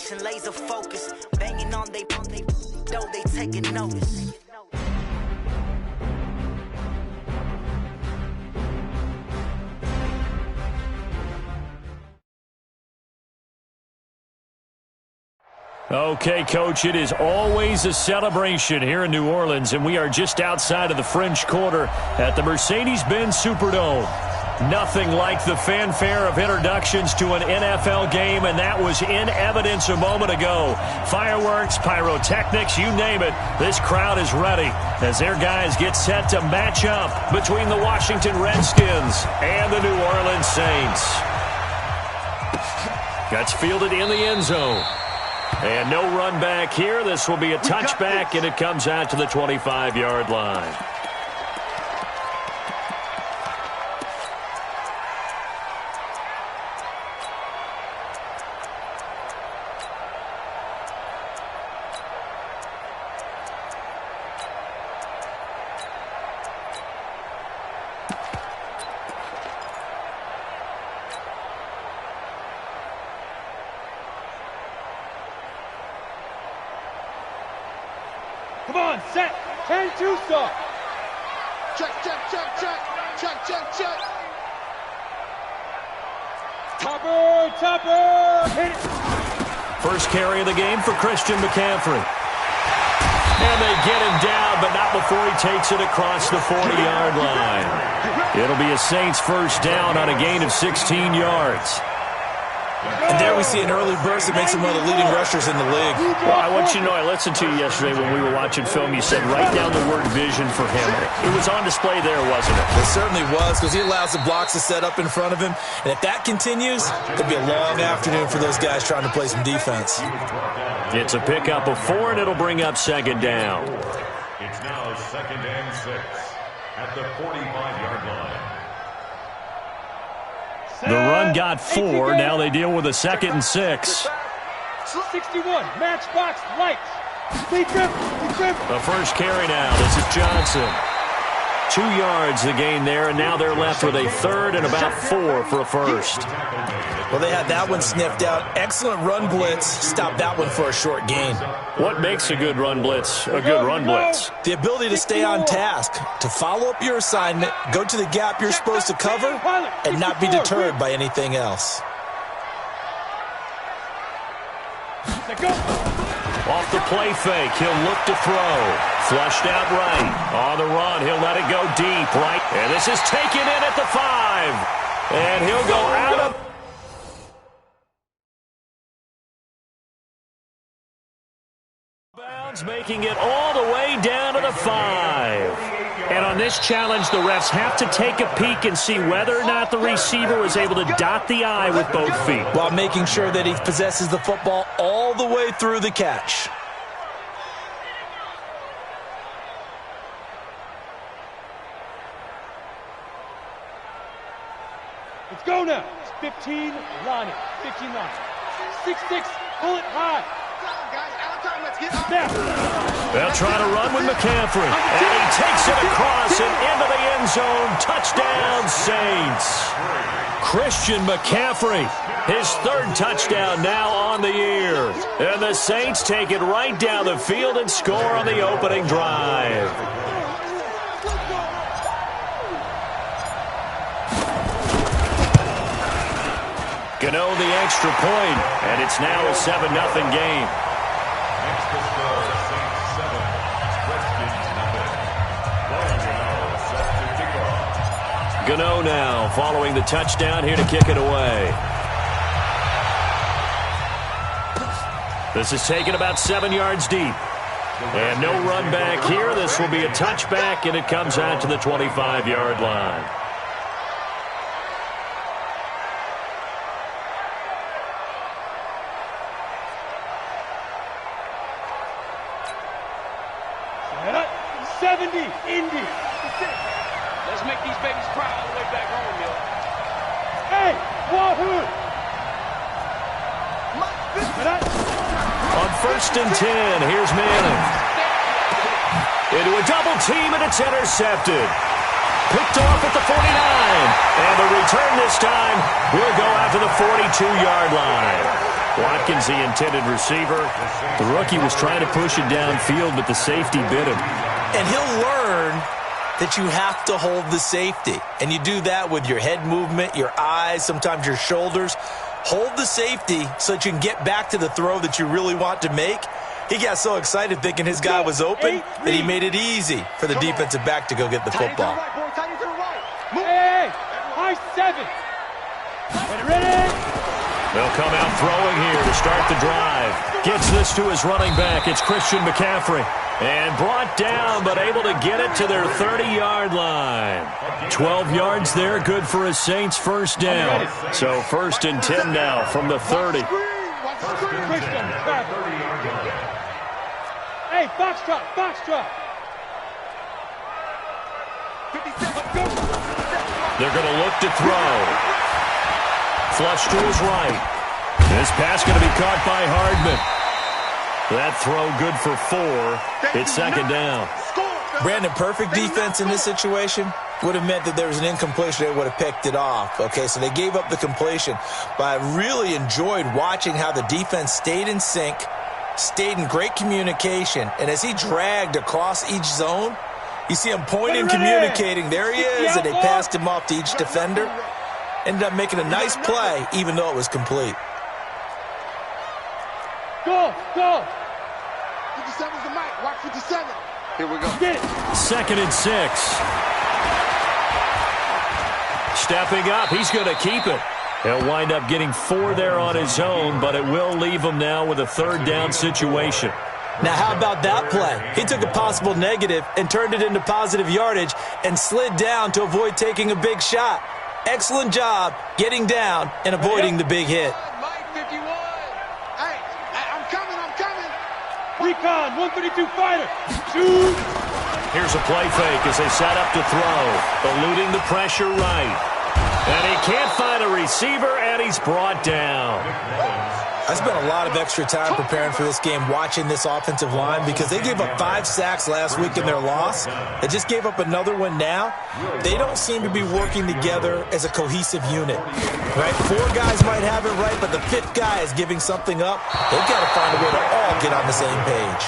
concentration, laser focus. Banging on they though they taking notice. Okay, Coach, it is always a celebration here in New Orleans, and we are just outside of the French Quarter at the Mercedes-Benz Superdome. Nothing like the fanfare of introductions to an NFL game, and that was in evidence a moment ago. Fireworks, pyrotechnics, you name it, this crowd is ready as their guys get set to match up between the Washington Redskins and the New Orleans Saints. That's fielded in the end zone. And no run back here. This will be a touchback, and it comes out to the 25-yard line. Come on, set, 10-2 start. Check, check, check, check, check, check, check. Topper, hit it. First carry of the game for Christian McCaffrey. And they get him down, but not before he takes it across the 40-yard line. It'll be a Saints first down on a gain of 16 yards. And there we see an early burst that makes him one of the leading rushers in the league. Well, I want you to know, I listened to you yesterday when we were watching film. You said write down the word vision for him. It was on display there, wasn't it? It certainly was, because he allows the blocks to set up in front of him. And if that continues, it could be a long afternoon for those guys trying to play some defense. It's a pickup of 4, and it'll bring up second down. It's now 2nd and 6 at the 45-yard line. The run got 4. Now they deal with a 2nd and 6. 61, matchbox lights. Speed grip. The first carry now. This is Johnson. 2 yards the gain there, and now they're left with a third and about 4 for a first. Well, they had that one sniffed out. Excellent run blitz. Stopped that one for a short gain. What makes a good run blitz a good run blitz? The ability to stay on task, to follow up your assignment, go to the gap you're supposed to cover, and not be deterred by anything else. Off the play fake, he'll look to throw. Flushed out right. On the run, he'll let it go deep right. And this is taken in at the 5. And he'll go out of bounds, making it all the way down to the 5. And on this challenge, the refs have to take a peek and see whether or not the receiver was able to dot the I with both feet, while making sure that he possesses the football all the way through the catch. Let's go now. It's 15 line. 15 line. 6-6, pull it high. They'll try to run with McCaffrey. And he takes it across and into the end zone. Touchdown, Saints. Christian McCaffrey, his 3rd touchdown now on the year. And the Saints take it right down the field and score on the opening drive. Gano the extra point, and it's now a 7-0 game. Extra score, Saints 7, Redskins nothing. Set to kick off. Gano now following the touchdown here to kick it away. This is taken about 7 yards deep. And no run back here. This will be a touchback, and it comes out to the 25-yard line. Indy. Let's make these babies cry all the way back home, yo. Hey, Wahoo! On 1st and 10, here's Manning. Into a double team, and it's intercepted. Picked off at the 49. And the return this time will go out to the 42-yard line. Watkins, the intended receiver. The rookie was trying to push it downfield, but the safety bit him. And he'll learn that you have to hold the safety. And you do that with your head movement, your eyes, sometimes your shoulders. Hold the safety so that you can get back to the throw that you really want to make. He got so excited thinking his guy was open that he made it easy for the defensive back to go get the football. Hey, high 7. Ready? They'll come out throwing here to start the drive. Gets this to his running back. It's Christian McCaffrey. And brought down, but able to get it to their 30-yard line. 12 yards there, good for a Saints first down. So 1st and 10 now from the 30. Hey, box drop, box drop. They're going to look to throw. Flush to his right. This pass going to be caught by Hardman. That throw good for 4. It's 2nd down. Brandon, perfect defense in this situation would have meant that there was an incompletion. They would have picked it off. Okay, so they gave up the completion. But I really enjoyed watching how the defense stayed in sync, stayed in great communication. And as he dragged across each zone, you see him pointing, communicating. There he is, and they passed him off to each defender. Ended up making a nice play, even though it was complete. Go, go. 57's the mic. Watch 57. Here we go. Get it. 2nd and 6. Stepping up, he's going to keep it. He'll wind up getting 4 there on his own, but it will leave him now with a 3rd down situation. Now, how about that play? He took a possible negative and turned it into positive yardage and slid down to avoid taking a big shot. Excellent job getting down and avoiding the big hit. Mike 51. Hey, I'm coming. Recon, 132 fighter. Shoot. Here's a play fake as they set up to throw. Eluding the pressure right. And he can't find a receiver, and he's brought down. I spent a lot of extra time preparing for this game watching this offensive line because they gave up 5 sacks last week in their loss. They just gave up another one now. They don't seem to be working together as a cohesive unit. Right? 4 guys might have it right, but the 5th guy is giving something up. They've got to find a way to all get on the same page.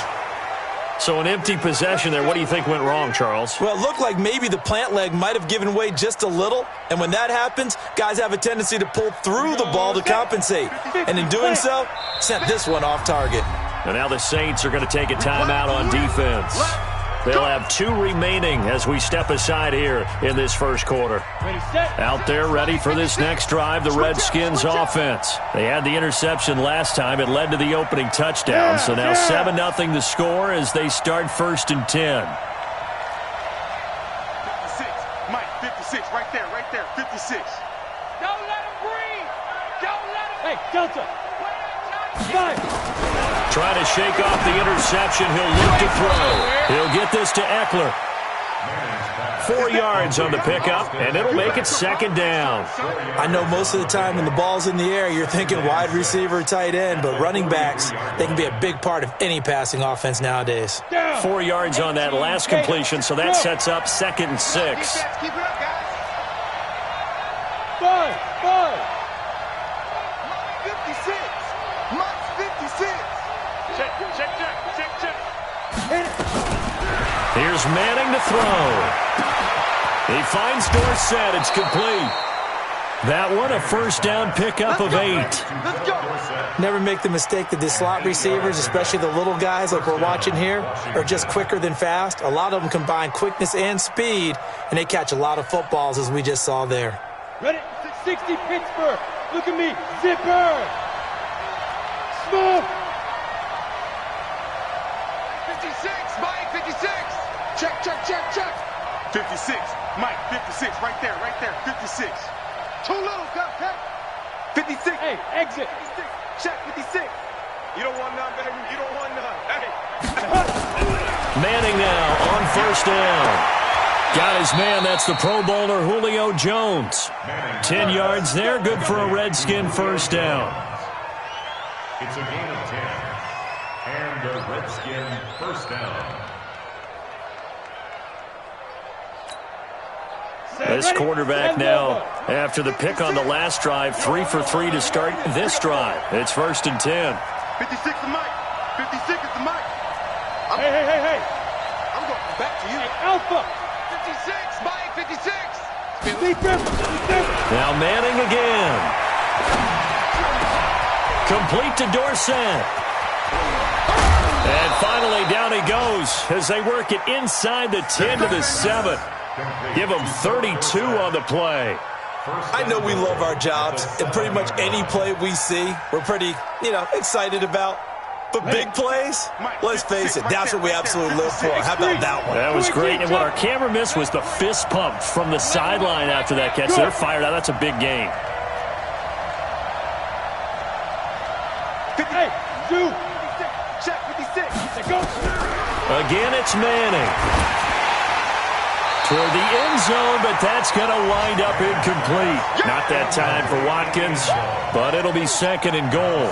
So an empty possession there. What do you think went wrong, Charles? Well, it looked like maybe the plant leg might have given way just a little. And when that happens, guys have a tendency to pull through the ball to compensate. And in doing so, sent this one off target. And now the Saints are going to take a timeout on defense. They'll have 2 remaining as we step aside here in this first quarter. Out there ready for this next drive, the Redskins offense. They had the interception last time. It led to the opening touchdown. So now 7-0 the score as they start 1st and 10. 56. Mike, 56. Right there. 56. Don't let him breathe. Don't let him. Hey, Delta. 5. Trying to shake off the interception. He'll look to throw. He'll get this to Eckler. 4 yards on the pickup, and it'll make it 2nd down. I know most of the time when the ball's in the air, you're thinking wide receiver, tight end, but running backs, they can be a big part of any passing offense nowadays. 4 yards on that last completion, so that sets up 2nd and 6. Keep it up, guys. 5. 56. Mike's 56. Check. Here's Manning to throw. He finds Dorsett. It's complete. That one, a 1st down pickup of 8. Let's go. Never make the mistake that the slot receivers, especially the little guys like we're watching here, are just quicker than fast. A lot of them combine quickness and speed, and they catch a lot of footballs, as we just saw there. Ready? 60 Pittsburgh. Look at me. Zipper. Smoke. 56. Mike, 56. Check. 56. Mike, 56. Right there. 56. Too little, okay? 56. Hey, exit. 56. Check 56. You don't want none, baby. You don't want none. Hey. Manning now on 1st down. Got his man. That's the Pro Bowler Julio Jones. 10 yards there. Good for a Redskin 1st down. It's a gain of 10. And the Redskin 1st down. This quarterback now, after the pick on the last drive, 3 for 3 to start this drive. It's 1st and 10. 56 is Mike. 56 is the Mike. Hey. I'm going back to you. Alpha. 56, Mike, 56. Defense. Now Manning again. Complete to Dorsett. And finally, down he goes as they work it inside the 10 to the 7. Give them 32 on the play. I know we love our jobs, and pretty much any play we see, we're pretty, excited about. But big plays, let's face it, that's what we absolutely live for. How about that one? That was great. And what our camera missed was the fist pump from the sideline after that catch. They're fired out. That's a big game. Hey, Zoo. Check 56. Go. Again, it's Manning. Toward the end zone, but that's going to wind up incomplete. Not that time for Watkins, but it'll be 2nd and goal.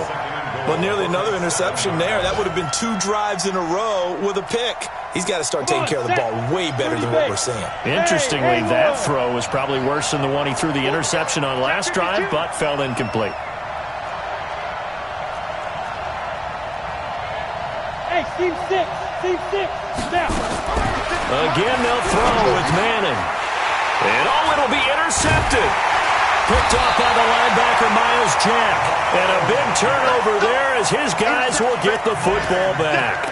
Well, nearly another interception there. That would have been 2 drives in a row with a pick. He's got to start taking care of the ball way better than what we're seeing. Interestingly, that throw was probably worse than the one he threw the interception on last drive, but fell incomplete. Hey, team 6. Now. Again, they'll throw with Manning. And, it'll be intercepted. Picked off by the linebacker, Miles Jack. And a big turnover there as his guys will get the football back.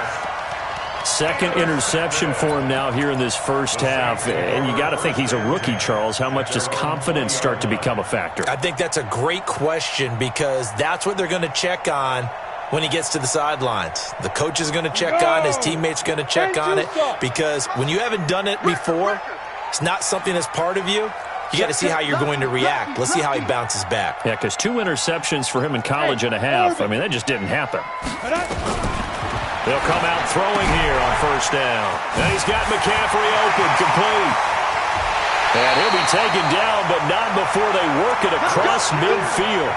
2nd interception for him now here in this first half. And you got to think he's a rookie, Charles. How much does confidence start to become a factor? I think that's a great question because that's what they're going to check on when he gets to the sidelines. The coach is going to check on, his teammates are going to check on it, because when you haven't done it before, it's not something that's part of you. You got to see how you're going to react. Let's see how he bounces back. Yeah, because 2 interceptions for him in college and a half. I mean, that just didn't happen. They'll come out throwing here on 1st down. And he's got McCaffrey open, complete. And he'll be taken down, but not before they work it across midfield.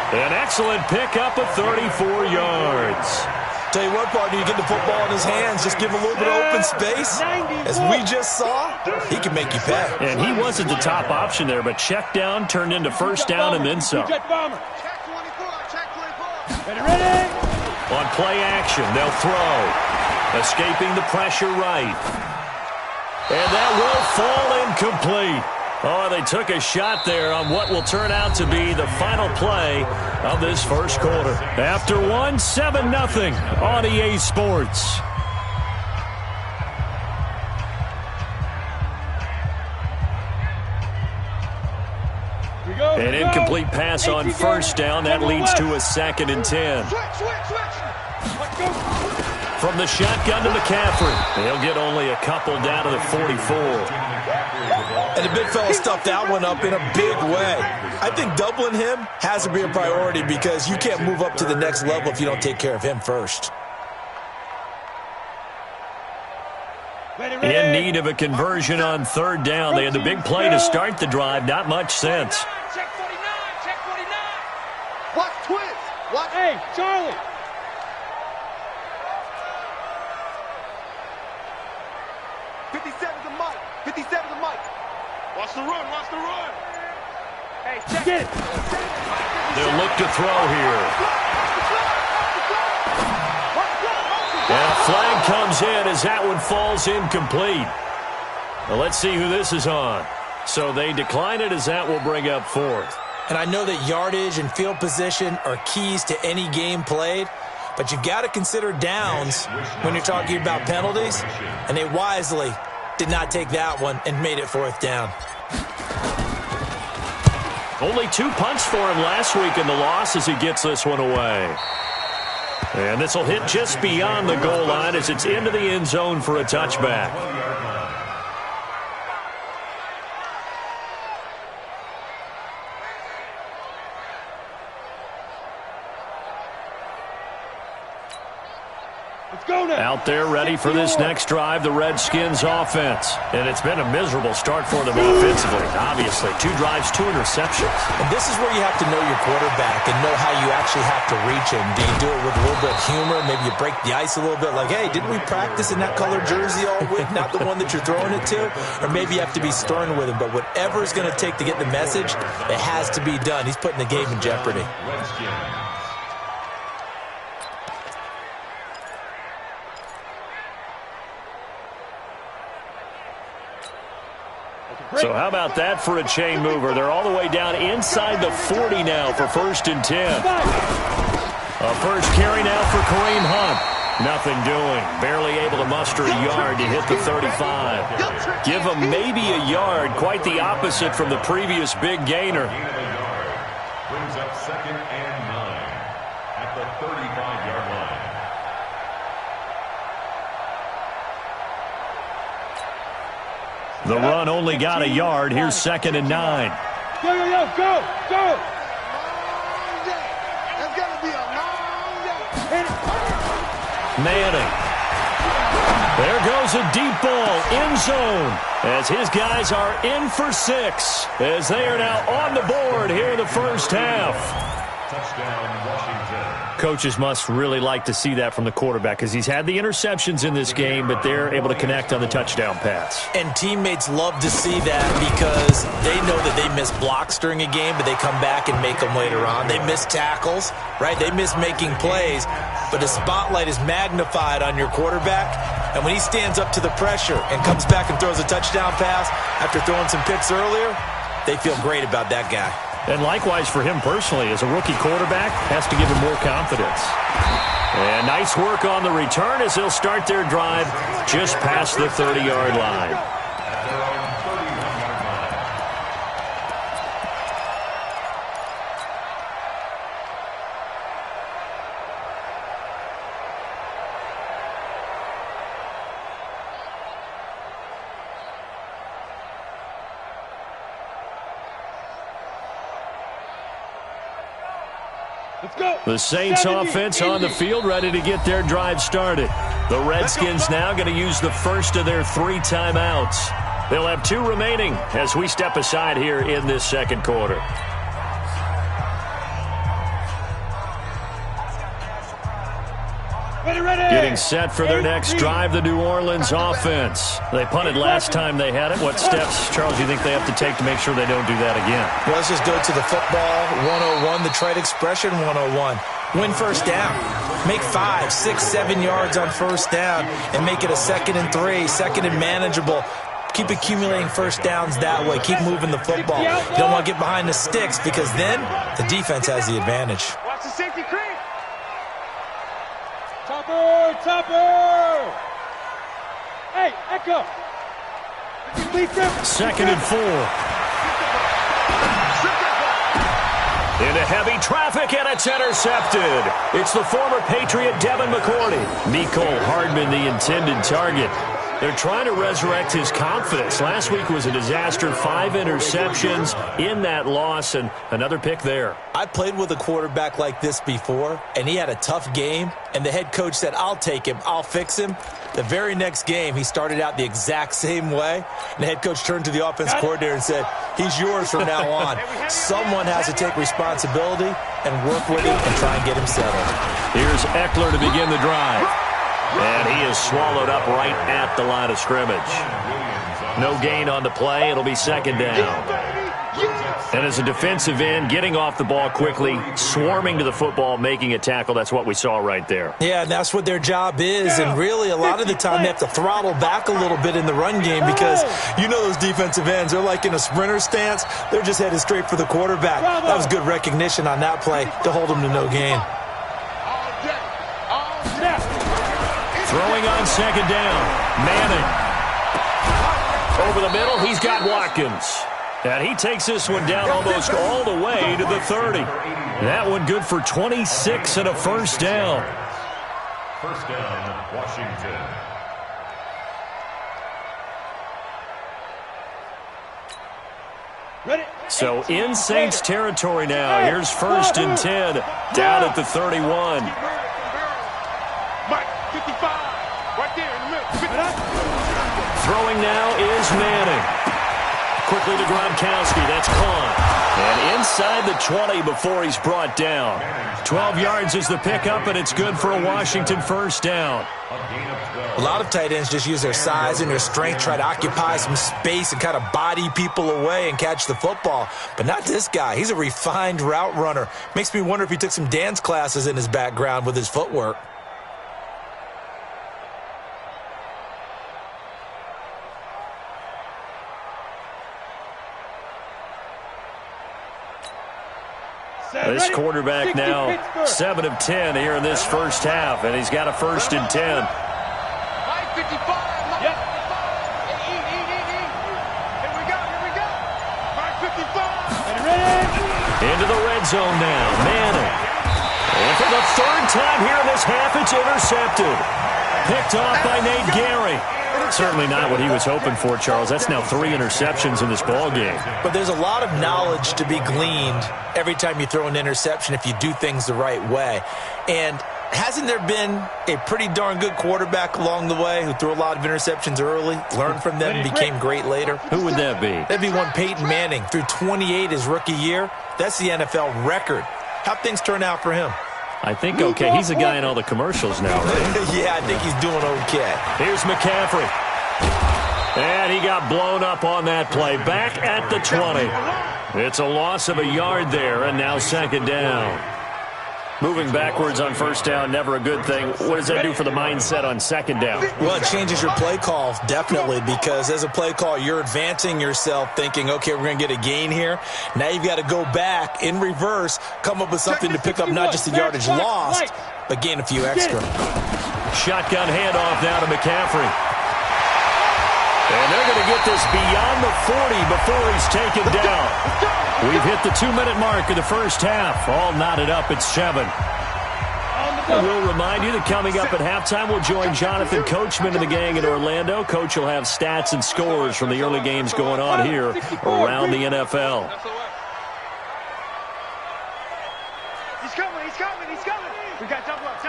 An excellent pickup of 34 yards. Tell you what, partner, you get the football in his hands, just give him a little bit of open space. As we just saw, he can make you pay. And he wasn't the top option there, but check down turned into 1st down and then some. Check 24. Ready? On play action, they'll throw. Escaping the pressure right. And that will fall incomplete. Oh, they took a shot there on what will turn out to be the final play of this first quarter. After 1, 7-0 on EA Sports. An incomplete pass on 1st down. That leads to a 2nd and 10. From the shotgun to McCaffrey. He'll get only a couple down to the 44. And the big fella stuffed that one up in a big way. I think doubling him has to be a priority because you can't move up to the next level if you don't take care of him first. In need of a conversion on 3rd down. They had the big play to start the drive. Not much sense. Check 49. Check 49. Watch twins. Watch. Hey, Charlie. Watch the run. Watch the run. Hey, check. Get it. They'll look to throw here. And a flag comes in as that one falls incomplete. Well, let's see who this is on. So they decline it as that will bring up 4th. And I know that yardage and field position are keys to any game played, but you've got to consider downs when you're talking about penalties, and they wisely did not take that one and made it 4th down. Only 2 punts for him last week in the loss as he gets this one away. And this will hit just beyond the goal line as it's into the end zone for a touchback. Let's go now. Out there ready for this next drive, the Redskins offense. And it's been a miserable start for them offensively, obviously. 2 drives, 2 interceptions. And this is where you have to know your quarterback and know how you actually have to reach him. Do you do it with a little bit of humor? Maybe you break the ice a little bit like, hey, didn't we practice in that color jersey all week? Not the one that you're throwing it to? Or maybe you have to be stern with him. But whatever it's going to take to get the message, it has to be done. He's putting the game in jeopardy. So how about that for a chain mover? They're all the way down inside the 40 now for 1st and 10. A first carry now for Kareem Hunt. Nothing doing. Barely able to muster a yard to hit the 35. Give him maybe a yard. Quite the opposite from the previous big gainer. Brings up 2nd and 9 at the 35-yard line. The run only got a yard. Here's 2nd and 9. Go, go, go, go, go. It's going to be a long day. Manning. There goes a deep ball, end zone, as his guys are in for 6, as they are now on the board here in the first half. Touchdown, Washington. Coaches must really like to see that from the quarterback because he's had the interceptions in this game, but they're able to connect on the touchdown pass. And teammates love to see that because they know that they miss blocks during a game, but they come back and make them later on. They miss tackles, right? They miss making plays, but the spotlight is magnified on your quarterback. And when he stands up to the pressure and comes back and throws a touchdown pass after throwing some picks earlier, they feel great about that guy. And likewise for him personally, as a rookie quarterback, has to give him more confidence. And nice work on the return as they'll start their drive just past the 30-yard line. The Saints offense on the field, ready to get their drive started. The Redskins now going to use the first of their 3 timeouts. They'll have 2 remaining as we step aside here in this second quarter. Getting set for their next drive, the New Orleans offense. They punted last time they had it. What steps, Charles, do you think they have to take to make sure they don't do that again? Well, let's just go to the football 101, the trade expression 101. Win first down. Make 5, 6, 7 yards on first down and make it a 2nd and 3, 2nd and manageable. Keep accumulating first downs that way. Keep moving the football. You don't want to get behind the sticks because then the defense has the advantage. Watch the safety creep. Topper! Hey, Echo! 2nd and 4. Into heavy traffic, and it's intercepted. It's the former Patriot Devin McCourty. Mecole Hardman, the intended target. They're trying to resurrect his confidence. Last week was a disaster. 5 interceptions in that loss, and another pick there. I played with a quarterback like this before, and he had a tough game, and the head coach said, I'll take him, I'll fix him. The very next game, he started out the exact same way, and the head coach turned to the offense coordinator and said, he's yours from now on. Someone has to take responsibility and work with him and try and get him settled. Here's Eckler to begin the drive. And he is swallowed up right at the line of scrimmage. No gain on the play. It'll be 2nd down. And as a defensive end, getting off the ball quickly, swarming to the football, making a tackle, that's what we saw right there. Yeah, and that's what their job is. And really, a lot of the time, they have to throttle back a little bit in the run game because you know those defensive ends, they're like in a sprinter stance. They're just headed straight for the quarterback. That was good recognition on that play to hold them to no gain. Throwing on 2nd down. Manning. Over the middle, he's got Watkins. And he takes this one down almost all the way to the 30. That one good for 26 and a first down. First down, Washington. So in Saints territory now. Here's 1st and 10 down at the 31. Mike. 55. Right there in the middle. 50. Throwing now is Manning. Quickly to Gronkowski. That's caught. And inside the 20 before he's brought down. 12 yards is the pickup, and it's good for a Washington first down. A lot of tight ends just use their size and their strength, try to occupy some space and kind of body people away and catch the football. But not this guy. He's a refined route runner. Makes me wonder if he took some dance classes in his background with his footwork. This quarterback now 7 of 10 here in this first half, and he's got a 1st and 10. 55. Yep. Here we go. 55. And ready. Into the red zone now. Manning. And for the 3rd time here in this half, it's intercepted. Picked off by Nate Gary. Certainly not what he was hoping for, Charles. That's now 3 interceptions in this ball game. But there's a lot of knowledge to be gleaned every time you throw an interception if you do things the right way. And hasn't there been a pretty darn good quarterback along the way who threw a lot of interceptions early, learned from them, and became great later? Who would that be? That'd be one Peyton Manning. Threw 28 his rookie year. That's the NFL record. How'd things turn out for him? I think okay. He's a guy in all the commercials now, right? Yeah, I think he's doing okay. Here's McCaffrey. And he got blown up on that play. Back at the 20. It's a loss of a yard there, and now 2nd down. Moving backwards on 1st down, never a good thing. What does that do for the mindset on 2nd down? Well, it changes your play call, definitely, because as a play call, you're advancing yourself thinking, okay, we're going to get a gain here. Now you've got to go back in reverse, come up with something to pick up not just the yardage lost, but gain a few extra. Shotgun handoff now to McCaffrey. And they're going to get this beyond the 40 before he's taken down. We've hit the 2-minute mark of the first half. All knotted up at 7. We'll remind you that coming up at halftime, we'll join Jonathan Coachman and the gang in Orlando. Coach will have stats and scores from the early games going on here around the NFL. He's coming. We got double up.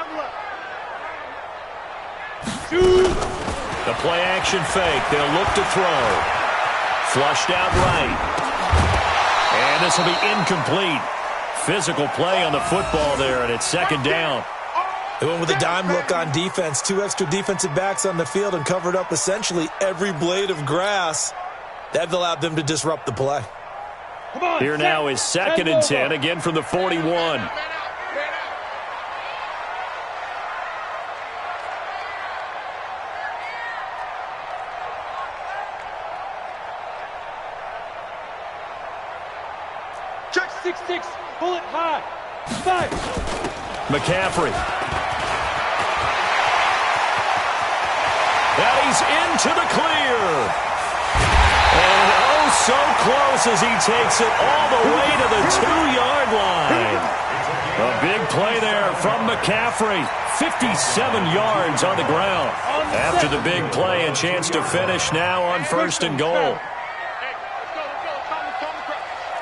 The play action fake. They'll look to throw. Flushed out right. And this will be incomplete. Physical play on the football there, and it's 2nd down. They went with a dime look on defense. 2 extra defensive backs on the field and covered up essentially every blade of grass. That allowed them to disrupt the play. Here now is 2nd and 10, again from the 41. Check 6-6. Pull it high. 5. McCaffrey. And he's into the clear. And oh, so close as he takes it all the way to the 2-yard line. A big play there from McCaffrey. 57 yards on the ground. After the big play, a chance to finish now on 1st and goal.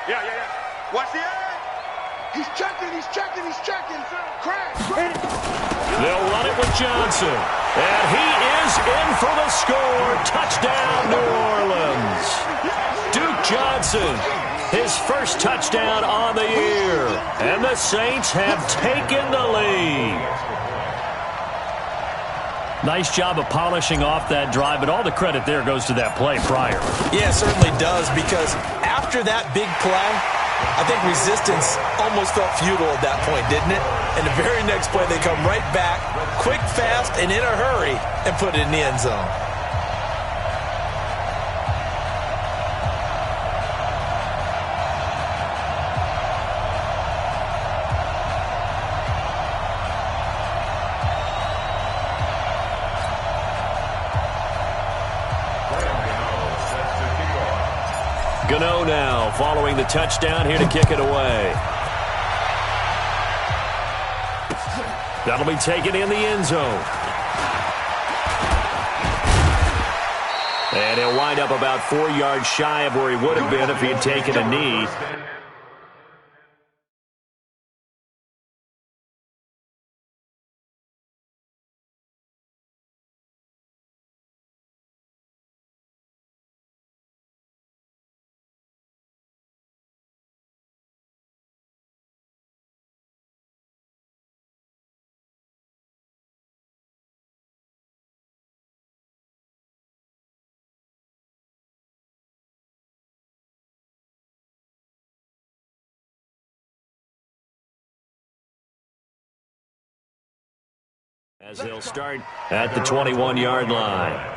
Yeah. Watch the eye. He's checking. Crash. They'll run it with Johnson. And he is in for the score. Touchdown, New Orleans. Duke Johnson, his first touchdown on the year. And the Saints have taken the lead. Nice job of polishing off that drive, but all the credit there goes to that play prior. Yeah, it certainly does, because after that big play, I think resistance almost felt futile at that point, didn't it? And the very next play, they come right back, quick, fast, and in a hurry, and put it in the end zone. Gano now following the touchdown here to kick it away. That'll be taken in the end zone. And he'll wind up about 4 yards shy of where he would have been if he had taken a knee. As they'll start at the 21-yard line.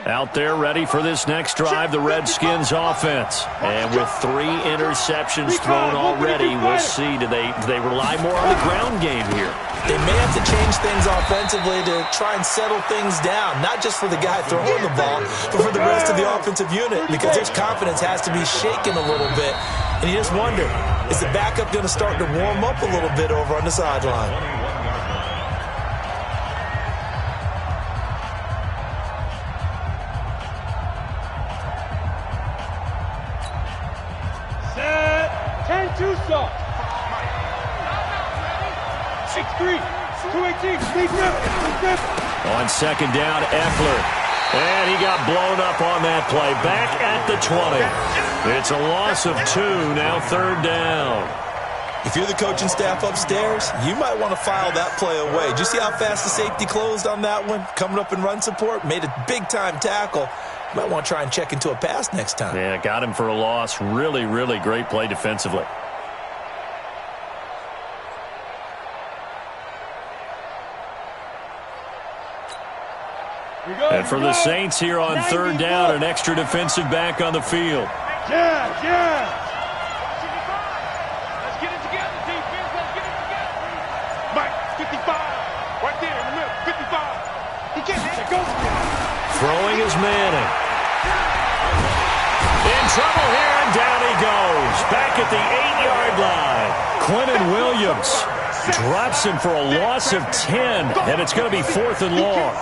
Out there ready for this next drive, the Redskins offense. And with 3 interceptions thrown already, we'll see, do they rely more on the ground game here? They may have to change things offensively to try and settle things down, not just for the guy throwing the ball, but for the rest of the offensive unit, because their confidence has to be shaken a little bit. And you just wonder, is the backup going to start to warm up a little bit over on the sideline? Tucson. 6'3", 218. On second down, Eckler. And he got blown up on that play. Back at the 20. It's a loss of 2, now third down. If you're the coaching staff upstairs, you might want to file that play away. Did you see how fast the safety closed on that one? Coming up in run support, made a big-time tackle. You might want to try and check into a pass next time. Yeah, got him for a loss. Really, really great play defensively. And for the Saints here on third down, an extra defensive back on the field. Yeah. Let's get it together, defense. Let's get it together. Mike, 55. Right there in the middle, 55. He can't go. Throwing is Manning. In trouble here, and down he goes. Back at the 8-yard line. Quentin Williams drops him for a loss of 10, and it's going to be 4th and long.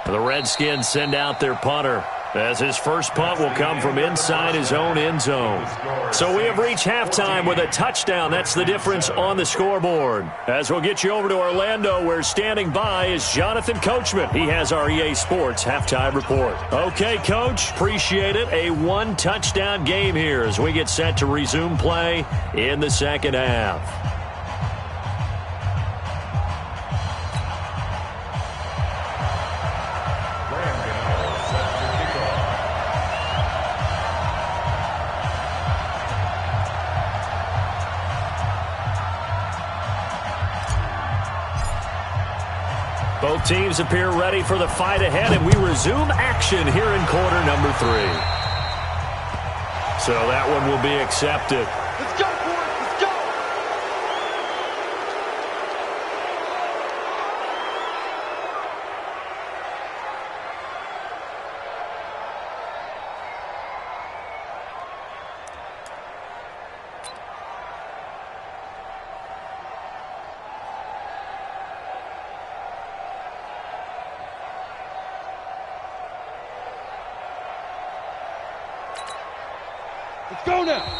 The Redskins send out their punter, as his first punt will come from inside his own end zone. So we have reached halftime with a touchdown. That's the difference on the scoreboard. As we'll get you over to Orlando, where standing by is Jonathan Coachman. He has our EA Sports halftime report. Okay, Coach, appreciate it. A 1-touchdown game here as we get set to resume play in the second half. Both teams appear ready for the fight ahead, and we resume action here in quarter number 3. So that one will be accepted. Let's go, boys. Let's go.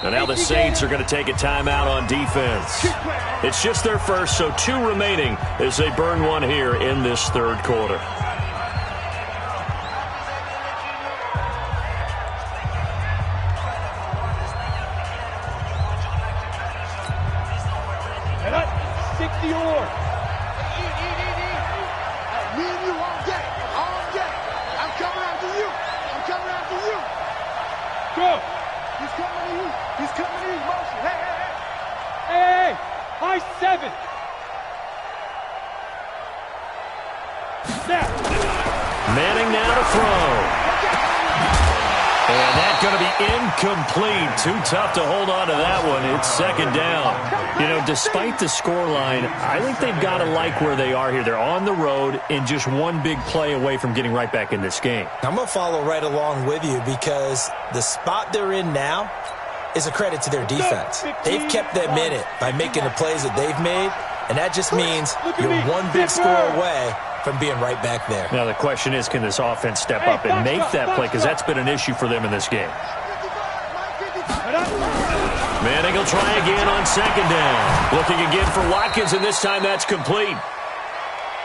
And now the Saints are going to take a timeout on defense. It's just their first, so 2 remaining as they burn one here in this third quarter. And that's 60 or. Me and you all day. I'm coming after you. Go. He's coming to you. He's coming to you. Motion. Hey. High 7. Snap. Manning now to throw. And that's going to be incomplete. Too tough to hold on to that one. It's second down. You know, despite the scoreline, I think they've got to like where they are here. They're on the road and just one big play away from getting right back in this game. I'm going to follow right along with you because the spot they're in now is a credit to their defense. They've kept them in it by making the plays that they've made, and that just means you're one big score away from being right back there. Now the question is, can this offense step up and make that play? Because that's been an issue for them in this game. Manning will try again on second down. Looking again for Watkins, and this time that's complete.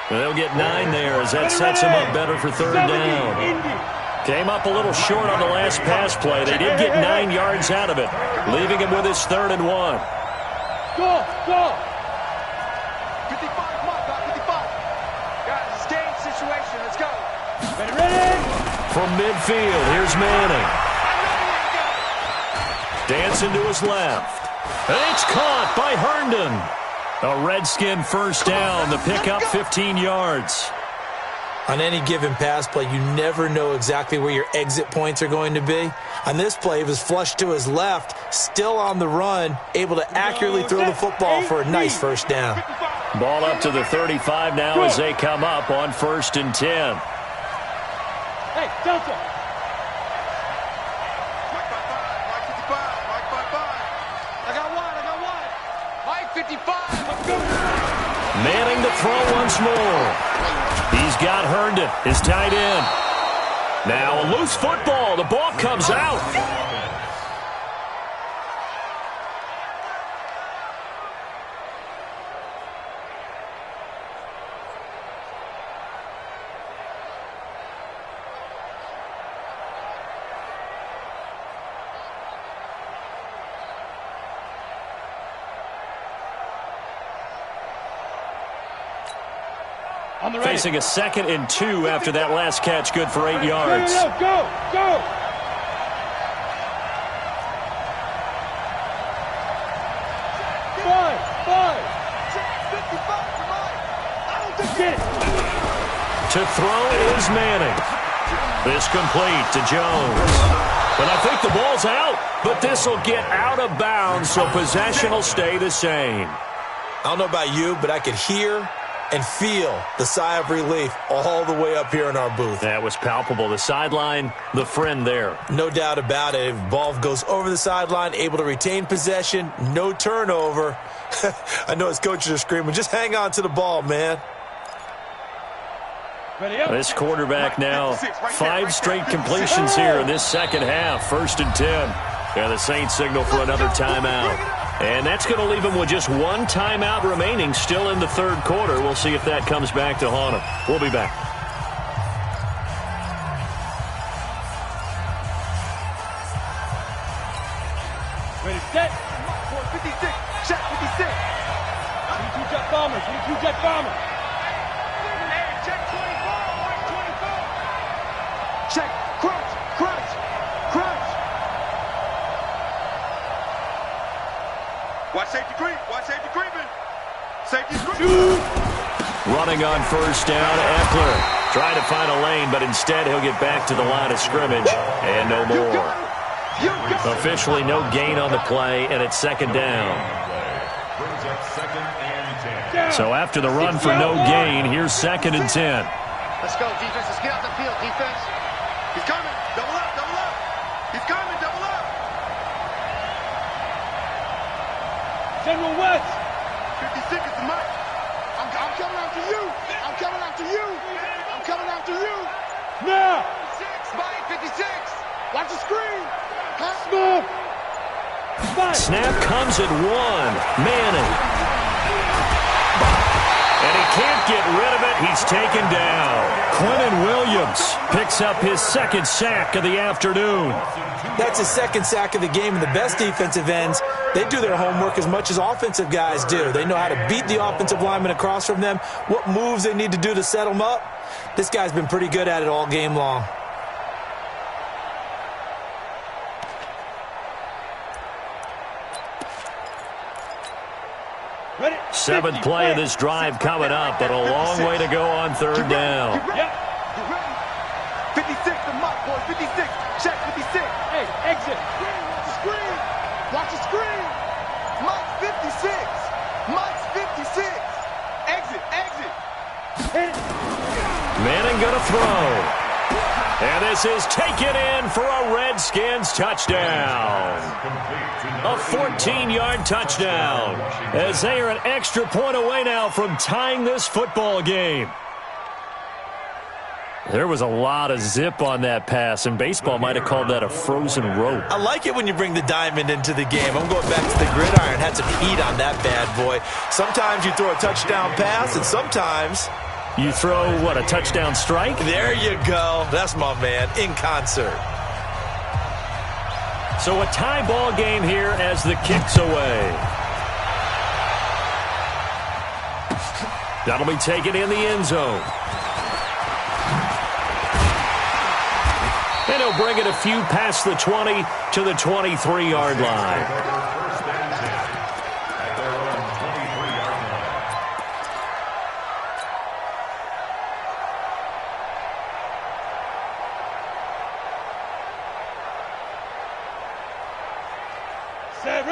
They'll get 9 there as that sets him up better for third down. Came up a little short on the last pass play. They did get 9 yards out of it, leaving him with his 3rd and 1. Go, go. 55, Mike, 55. Guys, it's game situation. Let's go. Ready, ready. From midfield, here's Manning. Dancing to his left. And it's caught by Herndon. A Redskin first down to pick up 15 yards. On any given pass play, you never know exactly where your exit points are going to be. On this play, he was flushed to his left, still on the run, able to accurately throw the football for a nice first down. Ball up to the 35 now as they come up on 1st and 10. Hey, Delta. Mike 55, Mike 55. I got one. Mike 55. Let's go. Manning to throw once more. He's got Herndon, his tight end. Now a loose football. The ball comes out. Facing a 2nd and 2 after that last catch, good for 8 yards. Go, go. Five. 55, come on. I don't think Get it. To throw is Manning. This complete to Jones. But I think the ball's out. But this will get out of bounds, so possession will stay the same. I don't know about you, but I could hear and feel the sigh of relief all the way up here in our booth. That was palpable. The sideline, the friend there. No doubt about it. Ball goes over the sideline, able to retain possession, no turnover. I know his coaches are screaming, just hang on to the ball, man. Ready up. This quarterback now, 5 straight completions here in this second half. 1st and 10. Yeah, the Saints signal for another timeout. And that's going to leave him with just 1 timeout remaining still in the 3rd quarter. We'll see if that comes back to haunt him. We'll be back. Ready, set. 56, check 56. 22 jet bombers, 22 jet bombers. Hey, check 24, 24. Check, crunch. Watch safety creeping. Safety's creeping. Running on 1st down, Eckler. Trying to find a lane, but instead he'll get back to the line of scrimmage. And no more. Officially no gain on the play, and it's 2nd down. So after the run for no gain, here's 2nd and 10. Let's go, defense. Let's get out the field, defense. He's coming. Double up. He's coming, double up. General West. 56 is the mic. I'm coming after you. I'm coming after you. Now. 56, Mike 56. Watch the screen. Smooth. Snap comes at 1. Manning. And he can't get rid of it. He's taken down. Quentin Williams picks up his 2nd sack of the afternoon. That's his 2nd sack of the game, and the best defensive ends, they do their homework as much as offensive guys do. They know how to beat the offensive lineman across from them, what moves they need to do to set them up. This guy's been pretty good at it all game long. Ready. 7th play of this drive coming up, but a long way to go on 3rd down. Yep. 56, the mic, boy. 56. Check 56. Hey, exit. Watch the screen. Mike 56. Mike's 56. Exit. Manning gonna throw. And this is taken in for a Redskins touchdown. A 14-yard touchdown. As they are an extra point away now from tying this football game. There was a lot of zip on that pass, and baseball might have called that a frozen rope. I like it when you bring the diamond into the game. I'm going back to the gridiron. Had some heat on that bad boy. Sometimes you throw a touchdown pass, and sometimes You throw, what, a touchdown strike? There you go. That's my man, in concert. So a tie ball game here as the kick's away. That'll be taken in the end zone. And he'll bring it a few past the 20 to the 23-yard line.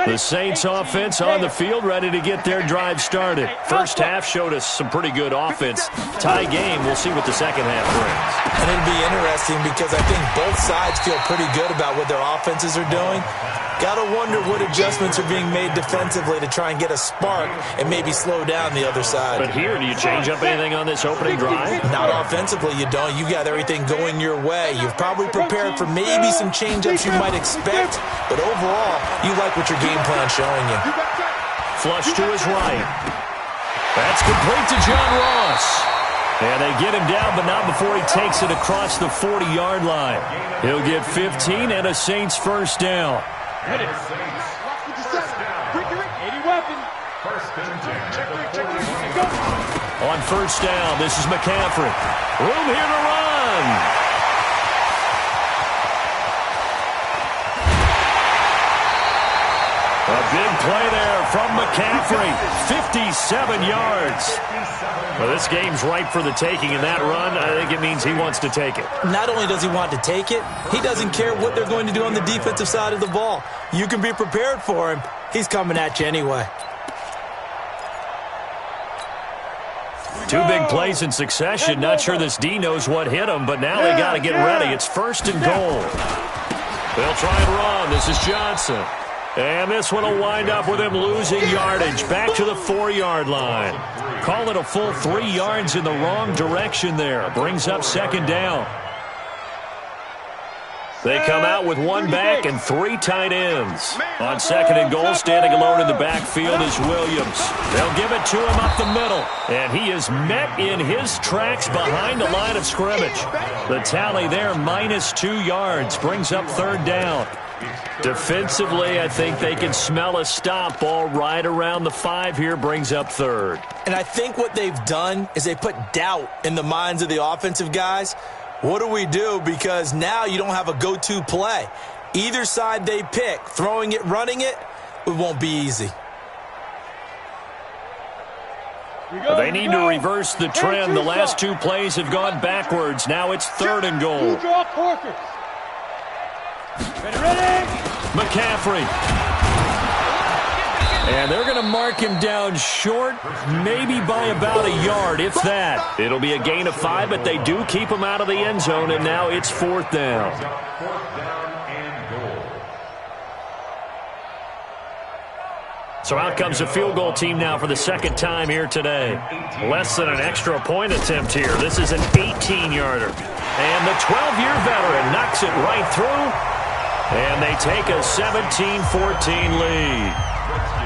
The Saints offense on the field, ready to get their drive started. First half showed us some pretty good offense. Tie game, we'll see what the second half brings. And it'll be interesting because I think both sides feel pretty good about what their offenses are doing. Got to wonder what adjustments are being made defensively to try and get a spark and maybe slow down the other side. But here, do you change up anything on this opening drive? Not offensively, you don't. You got everything going your way. You've probably prepared for maybe some change-ups you might expect, but overall, you like what your game plan's showing you. Flush to his right. That's complete to John Ross. And they get him down, but not before he takes it across the 40-yard line. He'll get 15 and a Saints first down. Hit it. 80 weapon. On first down, this is McCaffrey. Room here to run. A big play there from McCaffrey. 57 yards. Well, this game's ripe for the taking, and that run, I think it means he wants to take it. Not only does he want to take it, he doesn't care what they're going to do on the defensive side of the ball. You can be prepared for him. He's coming at you anyway. Two big plays in succession. Not sure this D knows what hit him, but now they got to get ready. It's first and goal. They'll try and run. This is Johnson. And this one will wind up with him losing yardage back to the 4-yard line. Call it a full 3 yards in the wrong direction there. Brings up second down. They come out with one back and 3 tight ends. On second and goal, standing alone in the backfield is Williams. They'll give it to him up the middle. And he is met in his tracks behind the line of scrimmage. The tally there, -2 yards. Brings up third down. Defensively, I think they can smell a stop ball right around the 5 here. Brings up third. And I think what they've done is they put doubt in the minds of the offensive guys. What do we do? Because now you don't have a go-to play. Either side they pick, throwing it, running it, it won't be easy. They need to reverse the trend. The last 2 plays have gone backwards. Now it's third and goal. Ready? McCaffrey. And they're going to mark him down short, maybe by about a yard, if that. It'll be a gain of 5, but they do keep him out of the end zone, and now it's fourth down. So out comes the field goal team now for the second time here today. Less than an extra point attempt here. This is an 18-yarder. And the 12-year veteran knocks it right through. And they take a 17-14 lead.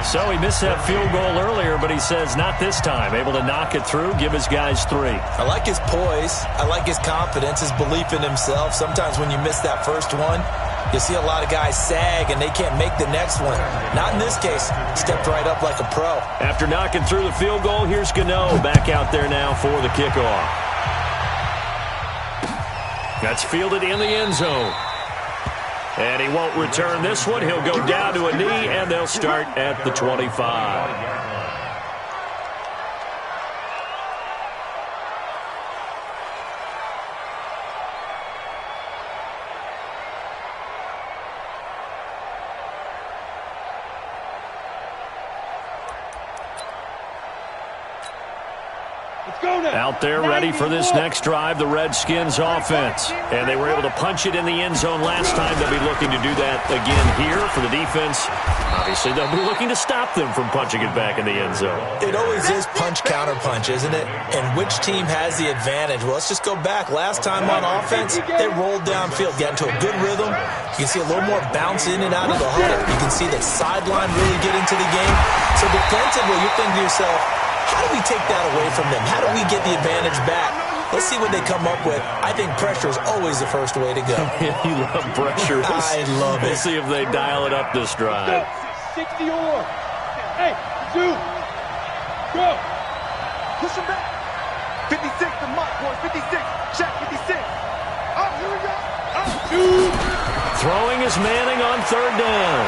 So he missed that field goal earlier, but he says not this time. Able to knock it through, give his guys 3. I like his poise. I like his confidence, his belief in himself. Sometimes when you miss that first one, you see a lot of guys sag and they can't make the next one. Not in this case. Stepped right up like a pro. After knocking through the field goal, here's Gano back out there now for the kickoff. That's fielded in the end zone. And he won't return this one. He'll go down to a knee, and they'll start at the 25. Out there ready for this next drive, the Redskins offense. And they were able to punch it in the end zone last time. They'll be looking to do that again here for the defense. Obviously, they'll be looking to stop them from punching it back in the end zone. It always is punch-counter-punch, isn't it? And which team has the advantage? Well, let's just go back. Last time on offense, they rolled downfield, got into a good rhythm. You can see a little more bounce in and out of the huddle. You can see the sideline really get into the game. So defensively, you're thinking to yourself, How do we take that away from them? How do we get the advantage back? Let's see what they come up with. I think pressure is always the first way to go. You love pressure. I love it. We'll see if they dial it up this drive. 60 or. Hey, 2. Go. Push him back. 56 to Mike, boy. 56. Check 56. Oh, here we go. Oh. 2. Throwing is Manning on third down.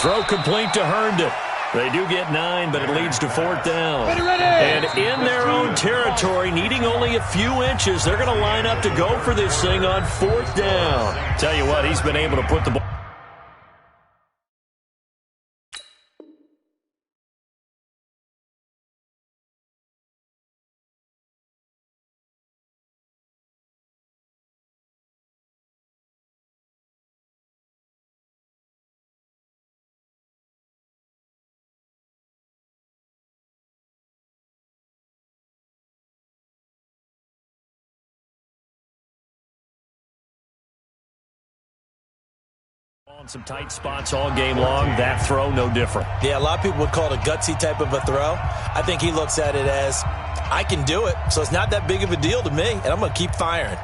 Throw complete to Herndon. They do get 9, but it leads to fourth down. And in their own territory, needing only a few inches, they're going to line up to go for this thing on fourth down. Tell you what, he's been able to put the ball. On some tight spots all game long. That throw, no different. Yeah, a lot of people would call it a gutsy type of a throw. I think he looks at it as, I can do it, so it's not that big of a deal to me, and I'm going to keep firing.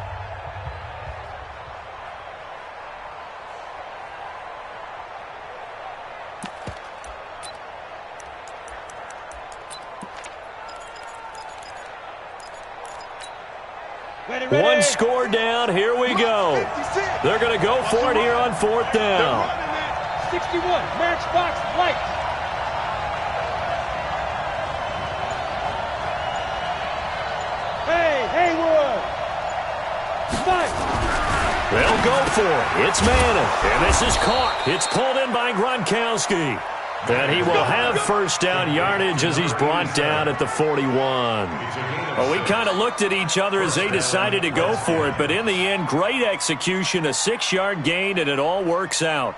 One score down. Here we go. They're going to go for it here on fourth down. 61, Matchbox Light. Hey, Haywood. 5. They'll go for it. It's Manning. And this is caught. It's pulled in by Gronkowski. And he will have first down yardage as he's brought down at the 41. Well, we kind of looked at each other as they decided to go for it, but in the end, great execution, a 6-yard gain, and it all works out.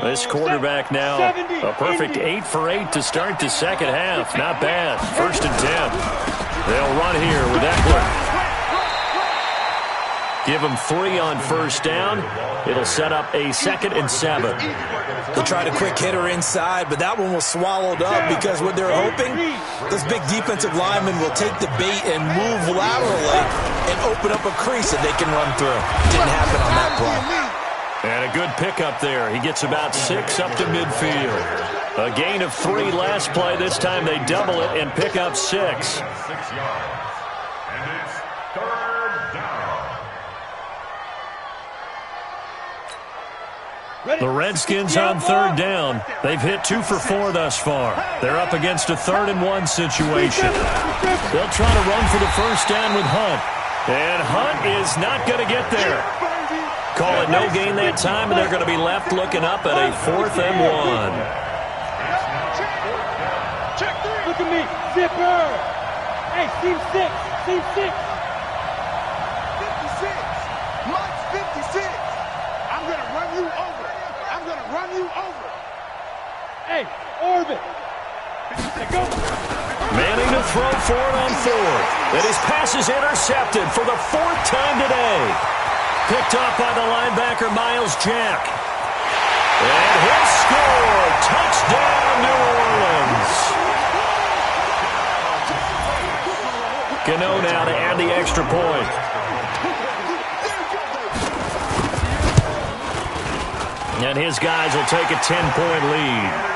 This quarterback now, a perfect 8 for 8 to start the second half. Not bad. 1st and 10. They'll run here with Eckler. Give them 3 on first down. It'll set up a 2nd and 7. They tried a quick hitter inside, but that one was swallowed up because what they're hoping, those big defensive linemen will take the bait and move laterally and open up a crease that they can run through. Didn't happen on that play. And a good pickup there. He gets about 6 up to midfield. A gain of 3 last play. This time they double it and pick up 6. 6 yards. And it's 3rd down. The Redskins on 3rd down. They've hit 2 for 4 thus far. They're up against a 3rd and 1 situation. They'll try to run for the first down with Hunt. And Hunt is not going to get there. Call it no gain that time, and they're going to be left looking up at a 4th and 1. Look at me, zipper. Hey, team 6, team 6. 56. Mike's 56. I'm going to run you over. I'm going to run you over. Hey, Orbit. Go. Manning to throw for it on 4th. And his pass is intercepted for the 4th time today. Picked off by the linebacker, Miles Jack. And he'll score. Touchdown, New Orleans. Gano now to add the extra point. And his guys will take a 10-point lead.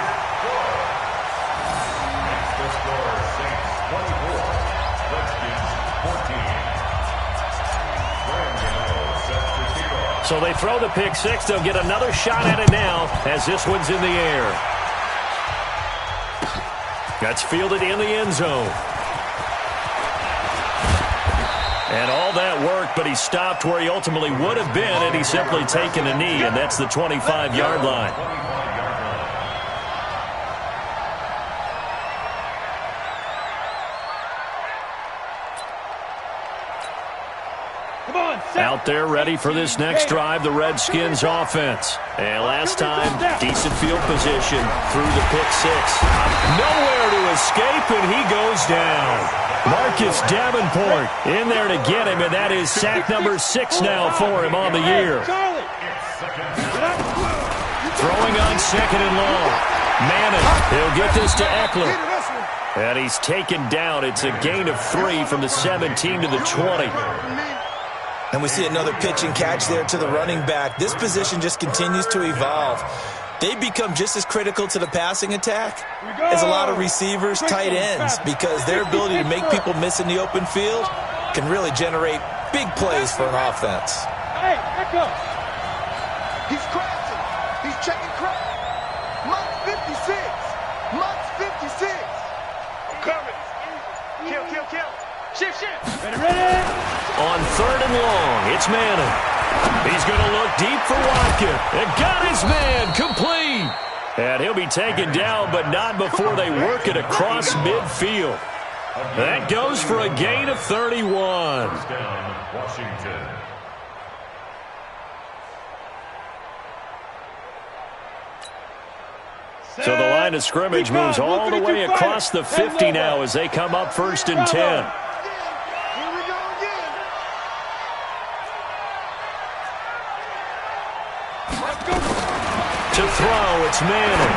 So they throw the pick 6. They'll get another shot at it now as this one's in the air. That's fielded in the end zone. And all that worked, but he stopped where he ultimately would have been had he simply taken a knee, and that's the 25-yard line. Come on, set. Out there ready for this next drive, the Redskins offense. And last time, decent field position through the pick six. Nowhere to escape, and he goes down. Marcus Davenport in there to get him, and that is sack number 6 now for him on the year. Throwing on 2nd and long. Manning, he'll get this to Eckler. And he's taken down. It's a gain of 3 from the 17 to the 20. And we see another pitch and catch there to the running back. This position just continues to evolve. They become just as critical to the passing attack as a lot of receivers, tight ends, because their ability to make people miss in the open field can really generate big plays for an offense. Hey, echo. He's crashing. He's checking crack. Monk's 56. Monk's 56. I'm coming. Kill. Shift. Ready. On 3rd and long, it's Manning. He's going to look deep for Watkins. And got his man complete. And he'll be taken down, but not before they work it across midfield. That goes for a gain of 31. Washington. So the line of scrimmage moves all the way across the 50 now as they come up 1st and 10. To throw, it's Manning.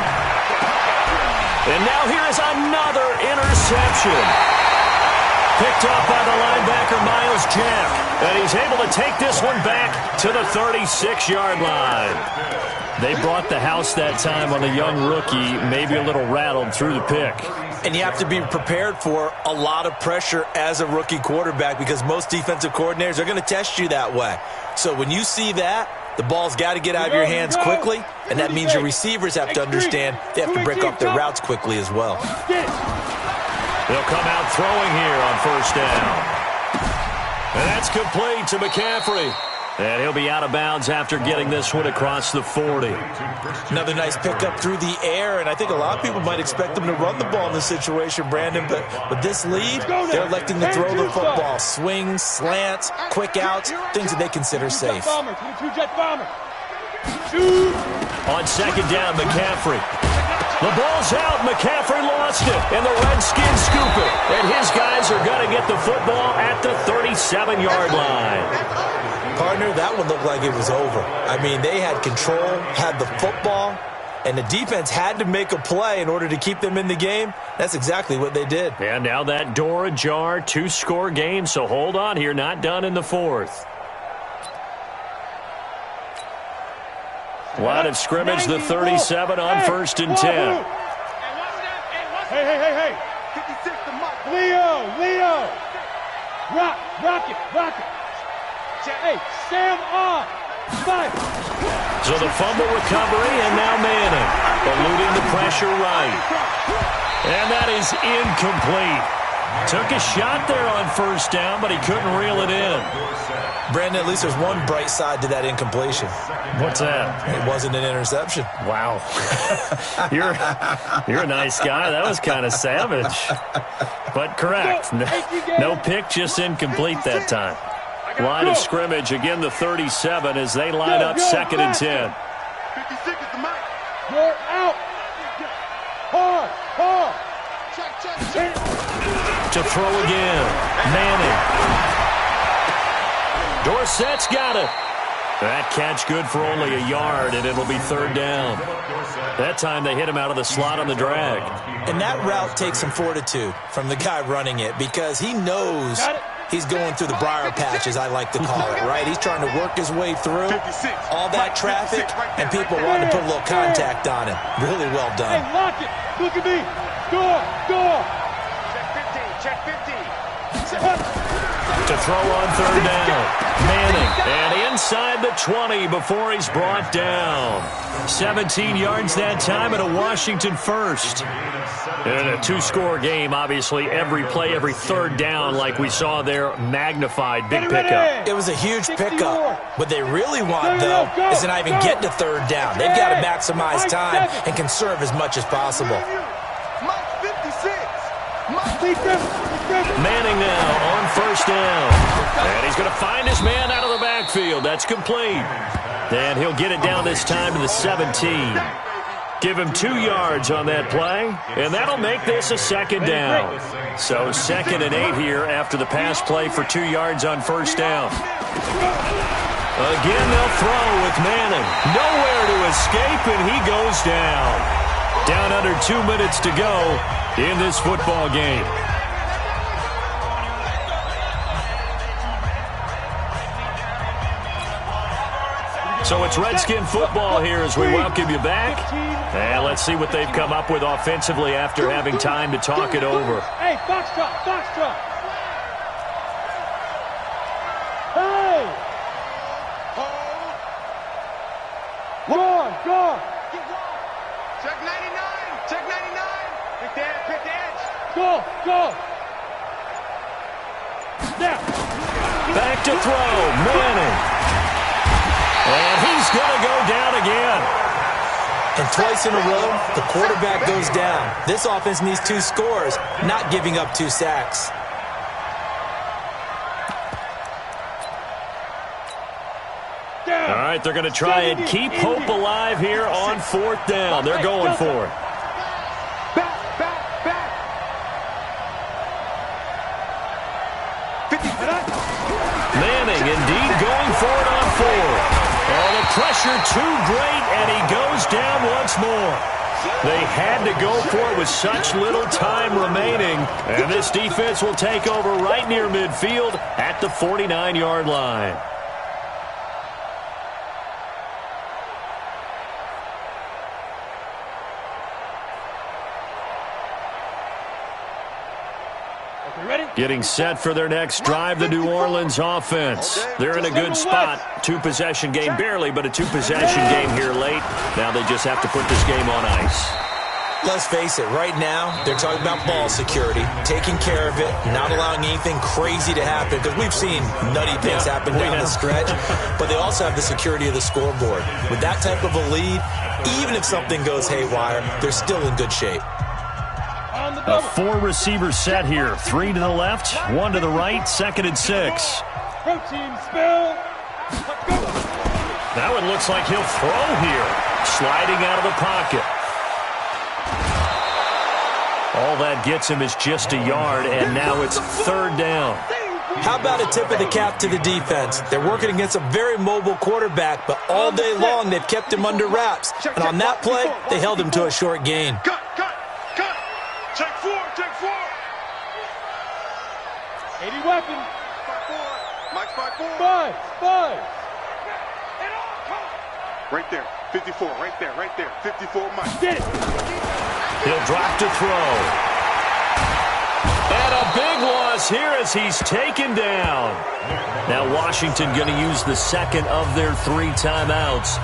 And now here is another interception. Picked off by the linebacker, Miles Jack. And he's able to take this one back to the 36-yard line. They brought the house that time on the young rookie, maybe a little rattled through the pick. And you have to be prepared for a lot of pressure as a rookie quarterback because most defensive coordinators are going to test you that way. So when you see that, the ball's got to get out of your hands quickly, and that means your receivers have to understand they have to break up their routes quickly as well. They'll come out throwing here on 1st down. And that's complete to McCaffrey. And he'll be out of bounds after getting this one across the 40. Another nice pickup through the air, and I think a lot of people might expect them to run the ball in this situation, Brandon, but with this lead, they're electing to throw the football. Swings, slants, quick outs, things that they consider safe. On 2nd down, McCaffrey. The ball's out. McCaffrey lost it, and the Redskins scoop it. And his guys are going to get the football at the 37-yard line. Partner, that one looked like it was over. I mean, they had control, had the football, and the defense had to make a play in order to keep them in the game. That's exactly what they did. And now that door ajar, 2-score game, so hold on here, not done in the 4th. Line of scrimmage, the 37 on 1st and 10. Hey. 56 to Mike. Leo. Rock it. Hey, Sam off. Five. So the fumble recovery, and now Manning eluding the pressure right. And that is incomplete. Took a shot there on 1st down, but he couldn't reel it in. Brandon, at least there's one bright side to that incompletion. What's that? It wasn't an interception. Wow. You're a nice guy. That was kind of savage. But correct. No pick, just incomplete that time. Line of scrimmage, again the 37 as they line up 2nd and 10. 56 is the mic. You're out. Hard. Check. To throw again. Manning. Dorsett's got it. That catch good for only a yard, and it'll be 3rd down. That time they hit him out of the slot on the drag. And that route takes some fortitude from the guy running it because he knows he's going through the briar patch, as I like to call it, right? He's trying to work his way through all that traffic, and people wanting to put a little contact on him. Really well done. Hey, lock it. Look at me. Door. Check 15. To throw on 3rd down. Manning. And inside the 20 before he's brought down. 17 yards that time and a Washington first. In a 2-score game, obviously every play, every 3rd down like we saw there, magnified. Big pickup. It was a huge pickup. What they really want, though, is to not even get to 3rd down. They've got to maximize time and conserve as much as possible. Mike 56. Mike 56. Manning now on first down. And he's going to find his man out of the backfield. That's complete. And he'll get it down this time to the 17. Give him 2 yards on that play, and that'll make this a second down. So 2nd and 8 here after the pass play for 2 yards on first down. Again, they'll throw with Manning. Nowhere to escape, and he goes down. Down under 2 minutes to go in this football game. So it's Redskin football here as we welcome you back. And let's see what they've come up with offensively after having time to talk it over. Hey, foxtrot, foxtrot. Hey! Guard, guard. Check 99. Check 99. Pick the edge. Pick the edge. Go, go. Snap. Back to throw. Manning. And he's going to go down again. And twice in a row, the quarterback goes down. This offense needs 2 scores, not giving up 2 sacks. All right, they're going to try and keep hope alive here on 4th down. They're going for it. Back, back, back. 50. Manning indeed going for it on 4th. Oh, the pressure too great, and he goes down once more. They had to go for it with such little time remaining, and this defense will take over right near midfield at the 49-yard line. Getting set for their next drive, the New Orleans offense. They're in a good spot. 2-possession game, barely, but a 2-possession game here late. Now they just have to put this game on ice. Let's face it, right now, they're talking about ball security, taking care of it, not allowing anything crazy to happen, because we've seen nutty things happen down the stretch, but they also have the security of the scoreboard. With that type of a lead, even if something goes haywire, they're still in good shape. A 4-receiver set here. 3 to the left, 1 to the right, 2nd and 6. Protein spill. That one looks like he'll throw here. Sliding out of the pocket. All that gets him is just a yard, and now it's 3rd down. How about a tip of the cap to the defense? They're working against a very mobile quarterback, but all day long they've kept him under wraps. And on that play, they held him to a short gain. Cut. Check 4. Check 4. 80 weapon. 5-4. Mike 5-4. 5. Right there. 54. Right there. Right there. 54 Mike. Get it. He'll drop to throw. And a big loss here as he's taken down. Now Washington going to use the 2nd of their 3 timeouts,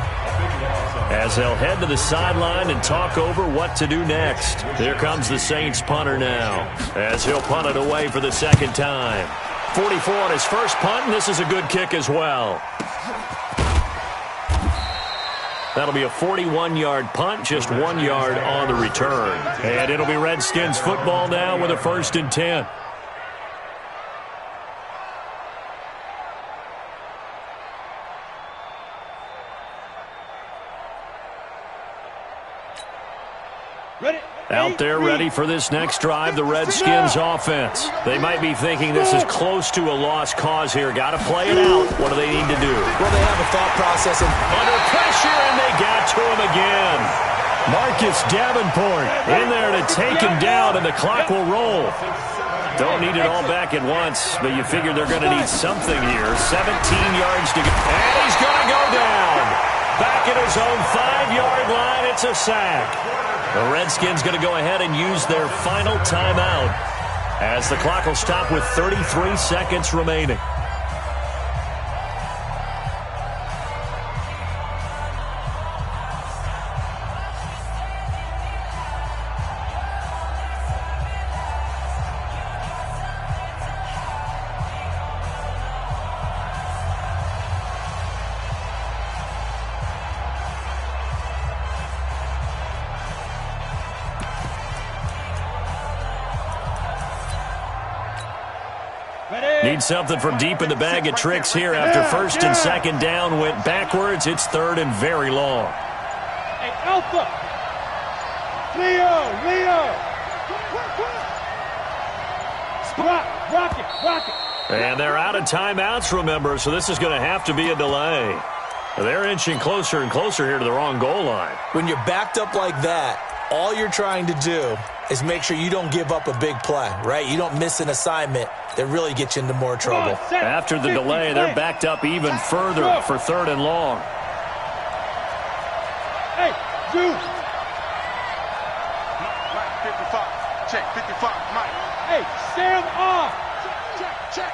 as they'll head to the sideline and talk over what to do next. Here comes the Saints punter now, as he'll punt it away for the 2nd time. 44 on his first punt, and this is a good kick as well. That'll be a 41-yard punt, just 1 yard on the return. And it'll be Redskins football now with a 1st and 10. Out there ready for this next drive, the Redskins offense. They might be thinking this is close to a lost cause here. Got to play it out. What do they need to do? Well, they have a thought process. Under pressure, and they got to him again. Marcus Davenport in there to take him down, and the clock will roll. Don't need it all back at once, but you figure they're going to need something here. 17 yards to go. And he's going to go down. Back at his own 5-yard line, it's a sack. The Redskins going to go ahead and use their final timeout, as the clock will stop with 33 seconds remaining. Need something from deep in the bag of tricks here after first and second down went backwards. It's third and very long. Hey, Alpha! Leo! Rock it! And they're out of timeouts, remember, so this is going to have to be a delay. They're inching closer and closer here to the wrong goal line. When you're backed up like that, all you're trying to do is make sure you don't give up a big play, right? You don't miss an assignment that really gets you into more trouble. After the delay, they're backed up even further for third and long. Hey, Jude! Mike, 55. Check, 55. Mike. Hey, Sam off! Check.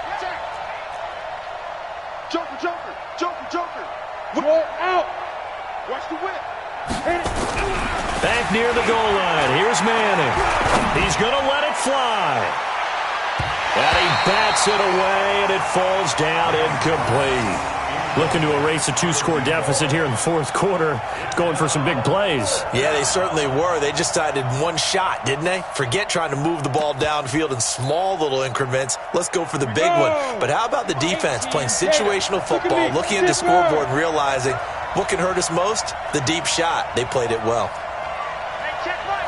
Joker. Roll out! Watch the whip. Hit it! Back near the goal line. Here's Manning. He's going to let it fly. And he bats it away, and it falls down incomplete. Looking to erase a two-score deficit here in the fourth quarter, going for some big plays. Yeah, they certainly were. They just decided one shot, didn't they? Forget trying to move the ball downfield in small little increments. Let's go for the big one. But how about the defense playing situational football, looking at the scoreboard and realizing what can hurt us most? The deep shot. They played it well. Hey, check Mike.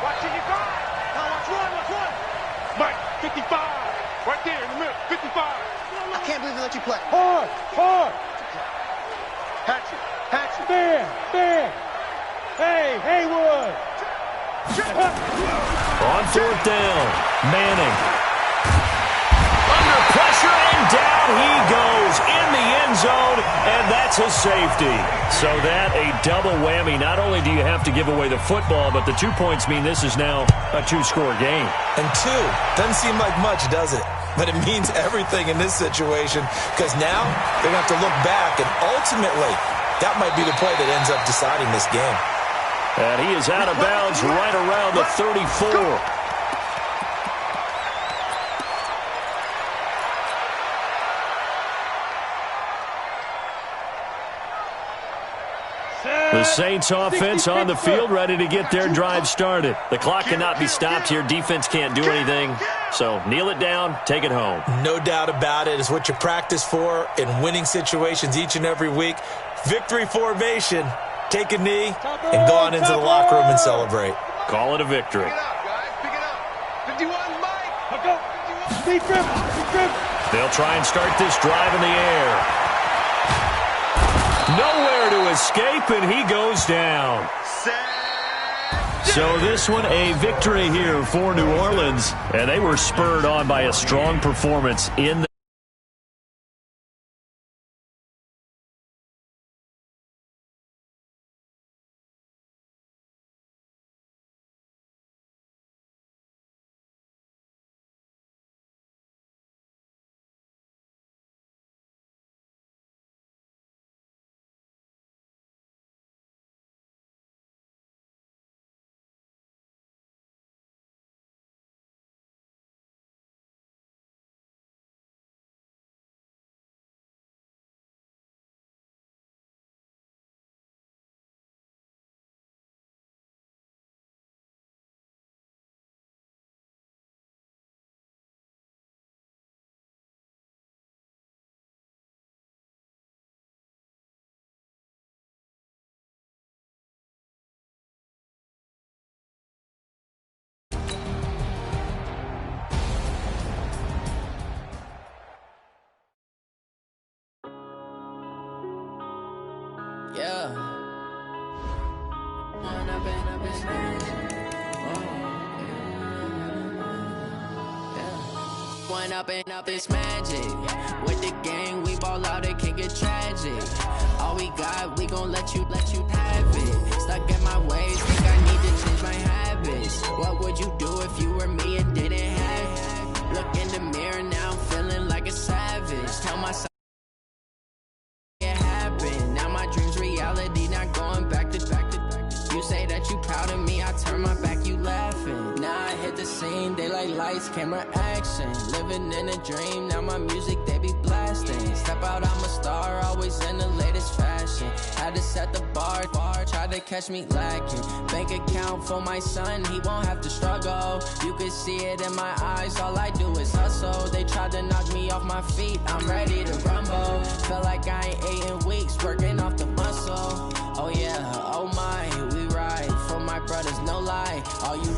Watching your guard. Now watch one. Mike, 55. Right there in the middle, 55. I can't believe they let you play. Hard! Hatchet. Fair! Hey, Haywood! On fourth down, Manning. Under pressure, and down he goes in the end zone, and that's a safety. So that a double whammy. Not only do you have to give away the football, but the 2 points mean this is now a two-score game. And two, doesn't seem like much, does it? But it means everything in this situation because now they're going to have to look back, and ultimately that might be the play that ends up deciding this game. And he is out of bounds right around the 34. The Saints offense on the field, ready to get their drive started. The clock cannot be stopped here. Defense can't do anything. So kneel it down, take it home. No doubt about it. It's what you practice for in winning situations each and every week. Victory formation. Take a knee and go on into the locker room and celebrate. Call it a victory. Pick it up, guys. Pick it up. 51, Mike. Go! Be trim! They'll try and start this drive in the air. Nowhere to escape, and he goes down. So this one, a victory here for New Orleans, and they were spurred on by a strong performance in the Yeah. One up and up is magic. With the gang, we ball out, it can get tragic. All we got, we gon' let you have it. Stuck in my ways, think I need to change my habits. What would you do if you were me and didn't have it? Look in the mirror, now I'm feeling like a savage. Tell myself reality, not going back to you say that you proud of me, I turn my back, you laughing. Now I hit the scene, they like lights, camera, action. Living in a dream, now my music, they be blasting. Step out, I'm a star, always in the latest fashion. Had to set the bar, try to catch me lacking. Bank account for my son, he won't have to struggle. You can see it in my eyes, all I do is hustle. They tried to knock me off my feet, I'm ready to rumble. Feel like I ain't ate in weeks, working off the muscle. Oh yeah, oh my, we ride for my brothers, no lie. All you